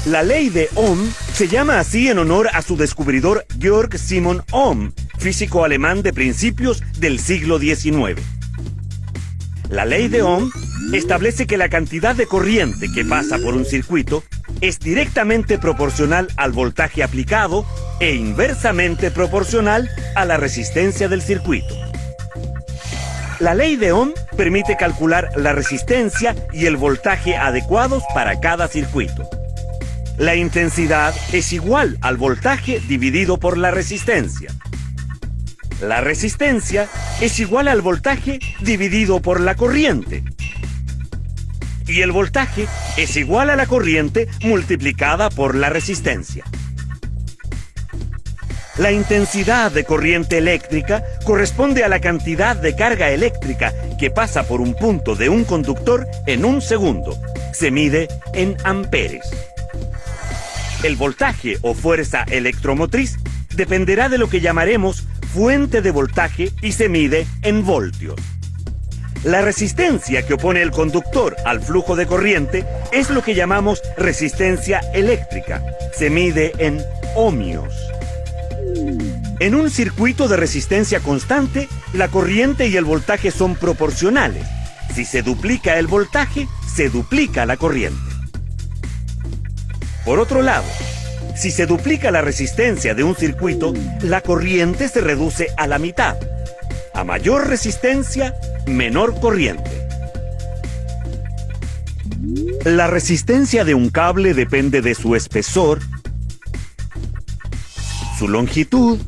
La ley de Ohm se llama así en honor a su descubridor Georg Simon Ohm, físico alemán de principios del siglo XIX. La ley de Ohm establece que la cantidad de corriente que pasa por un circuito es directamente proporcional al voltaje aplicado e inversamente proporcional a la resistencia del circuito. La ley de Ohm permite calcular la resistencia y el voltaje adecuados para cada circuito. La intensidad es igual al voltaje dividido por la resistencia. La resistencia es igual al voltaje dividido por la corriente. Y el voltaje es igual a la corriente multiplicada por la resistencia. La intensidad de corriente eléctrica corresponde a la cantidad de carga eléctrica que pasa por un punto de un conductor en un segundo. Se mide en amperes. El voltaje o fuerza electromotriz dependerá de lo que llamaremos fuente de voltaje y se mide en voltios. La resistencia que opone el conductor al flujo de corriente es lo que llamamos resistencia eléctrica. Se mide en ohmios. En un circuito de resistencia constante, la corriente y el voltaje son proporcionales. Si se duplica el voltaje, se duplica la corriente. Por otro lado, si se duplica la resistencia de un circuito, la corriente se reduce a la mitad. A mayor resistencia, menor corriente. La resistencia de un cable depende de su espesor, su longitud,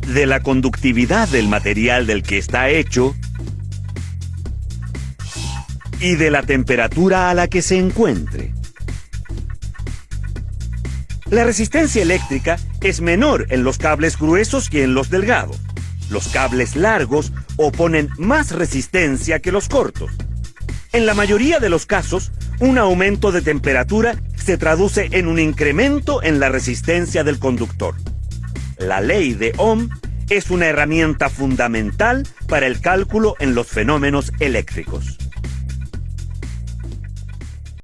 de la conductividad del material del que está hecho y de la temperatura a la que se encuentre. La resistencia eléctrica es menor en los cables gruesos que en los delgados. Los cables largos oponen más resistencia que los cortos. En la mayoría de los casos, un aumento de temperatura se traduce en un incremento en la resistencia del conductor. La ley de Ohm es una herramienta fundamental para el cálculo en los fenómenos eléctricos.